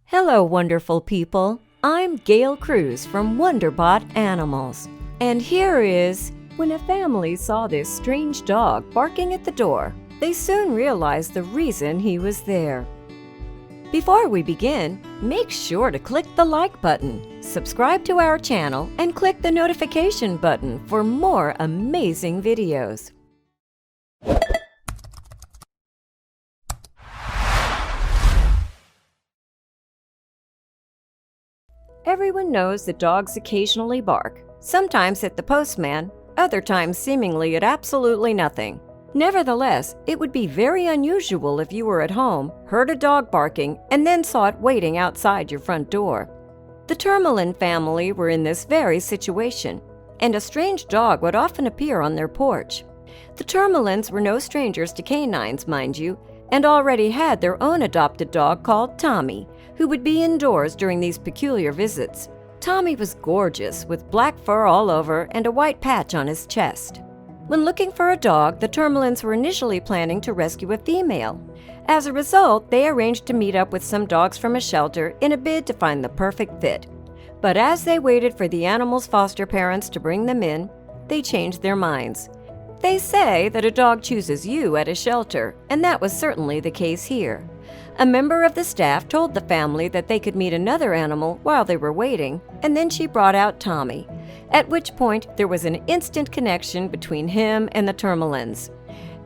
Hello, wonderful people. I'm Gail Cruz from Wonderbot Animals. And here is when a family saw this strange dog barking at the door. They soon realized the reason he was there. Before we begin, make sure to click the like button, subscribe to our channel, and click the notification button for more amazing videos. Everyone knows that dogs occasionally bark, sometimes at the postman, other times seemingly at absolutely nothing. Nevertheless, it would be very unusual if you were at home, heard a dog barking, and then saw it waiting outside your front door. The Tourmalin family were in this very situation, and a strange dog would often appear on their porch. The Tourmalins were no strangers to canines, mind you, and already had their own adopted dog called Tommy, who would be indoors during these peculiar visits. Tommy was gorgeous, with black fur all over and a white patch on his chest. When looking for a dog, the Tourmalins were initially planning to rescue a female. As a result, they arranged to meet up with some dogs from a shelter in a bid to find the perfect fit. But as they waited for the animals' foster parents to bring them in, they changed their minds. They say that a dog chooses you at a shelter, and that was certainly the case here. A member of the staff told the family that they could meet another animal while they were waiting, and then she brought out Tommy, at which point there was an instant connection between him and the Tourmalins.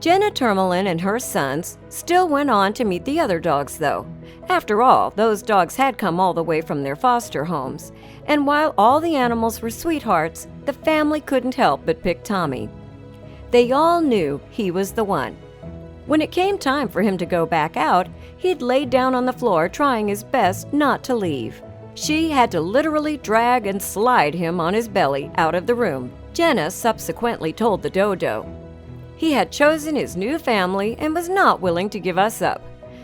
Jenna Tourmalin and her sons still went on to meet the other dogs, though. After all, those dogs had come all the way from their foster homes, and while all the animals were sweethearts, the family couldn't help but pick Tommy. They all knew he was the one. When it came time for him to go back out, he'd laid down on the floor trying his best not to leave. She had to literally drag and slide him on his belly out of the room, Jenna subsequently told the dodo. He had chosen his new family and was not willing to give us up.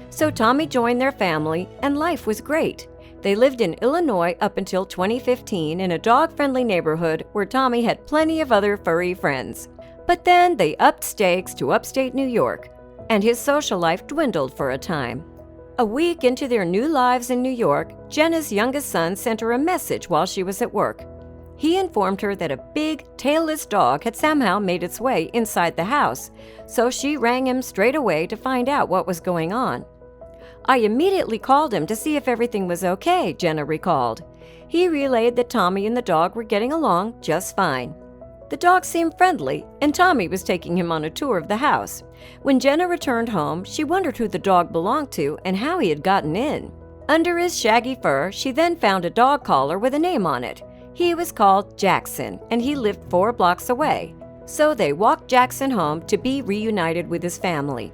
So Tommy joined their family, and life was great. They lived in Illinois up until 2015 in a dog-friendly neighborhood where Tommy had plenty of other furry friends. But then they upped stakes to upstate New York, and his social life dwindled for a time. A week into their new lives in New York, Jenna's youngest son sent her a message while she was at work. He informed her that a big, tailless dog had somehow made its way inside the house, so she rang him straight away to find out what was going on. "I immediately called him to see if everything was okay," Jenna recalled. He relayed that Tommy and the dog were getting along just fine. The dog seemed friendly, and Tommy was taking him on a tour of the house. When Jenna returned home, she wondered who the dog belonged to and how he had gotten in. Under his shaggy fur, she then found a dog collar with a name on it. He was called Jackson, and he lived 4 blocks away. So they walked Jackson home to be reunited with his family.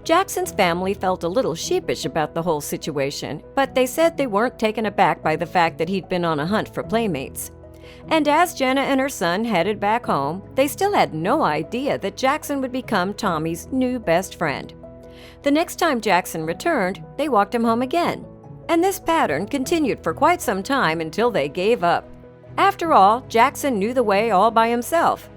Jackson's family felt a little sheepish about the whole situation, but they said they weren't taken aback by the fact that he'd been on a hunt for playmates. And as Jenna and her son headed back home, they still had no idea that Jackson would become Tommy's new best friend. The next time Jackson returned, they walked him home again. And this pattern continued for quite some time until they gave up. After all, Jackson knew the way all by himself.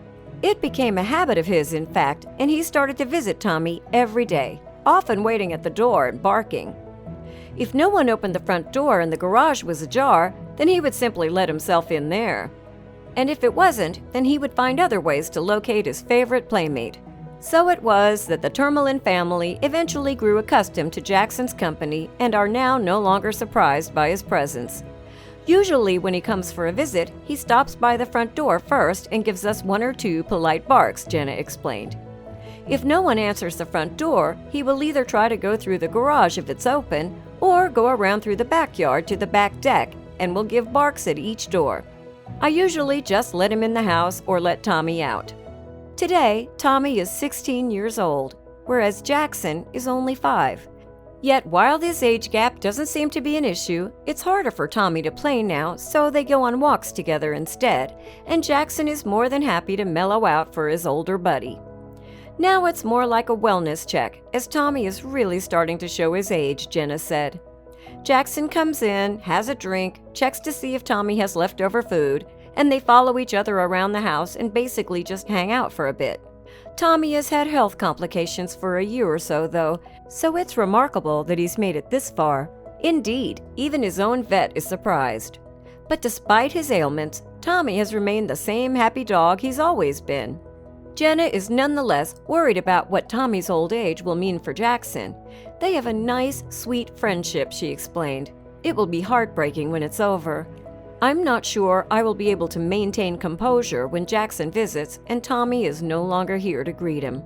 It became a habit of his, in fact, and he started to visit Tommy every day, often waiting at the door and barking. If no one opened the front door and the garage was ajar, then he would simply let himself in there. And if it wasn't, then he would find other ways to locate his favorite playmate. So it was that the Tourmalin family eventually grew accustomed to Jackson's company and are now no longer surprised by his presence. Usually when he comes for a visit, he stops by the front door first and gives us 1 or 2 polite barks, Jenna explained. If no one answers the front door, he will either try to go through the garage if it's open, or go around through the backyard to the back deck and will give barks at each door. I usually just let him in the house or let Tommy out. Today, Tommy is 16 years old, whereas Jackson is only 5. Yet while this age gap doesn't seem to be an issue, it's harder for Tommy to play now, so they go on walks together instead, and Jackson is more than happy to mellow out for his older buddy. Now it's more like a wellness check, as Tommy is really starting to show his age, Jenna said. Jackson comes in, has a drink, checks to see if Tommy has leftover food, and they follow each other around the house and basically just hang out for a bit. Tommy has had health complications for a year or so, though, so it's remarkable that he's made it this far. Indeed, even his own vet is surprised. But despite his ailments, Tommy has remained the same happy dog he's always been. Jenna is nonetheless worried about what Tommy's old age will mean for Jackson. They have a nice, sweet friendship, she explained. It will be heartbreaking when it's over. I'm not sure I will be able to maintain composure when Jackson visits and Tommy is no longer here to greet him.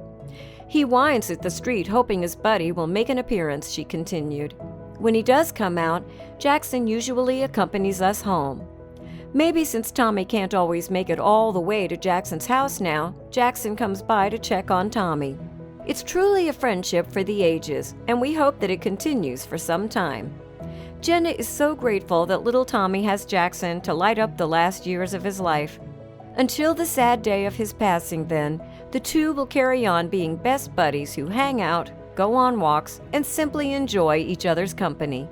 He whines at the street hoping his buddy will make an appearance, she continued. When he does come out, Jackson usually accompanies us home. Maybe since Tommy can't always make it all the way to Jackson's house now, Jackson comes by to check on Tommy. It's truly a friendship for the ages, and we hope that it continues for some time. Jenna is so grateful that little Tommy has Jackson to light up the last years of his life. Until the sad day of his passing, then, the two will carry on being best buddies who hang out, go on walks, and simply enjoy each other's company.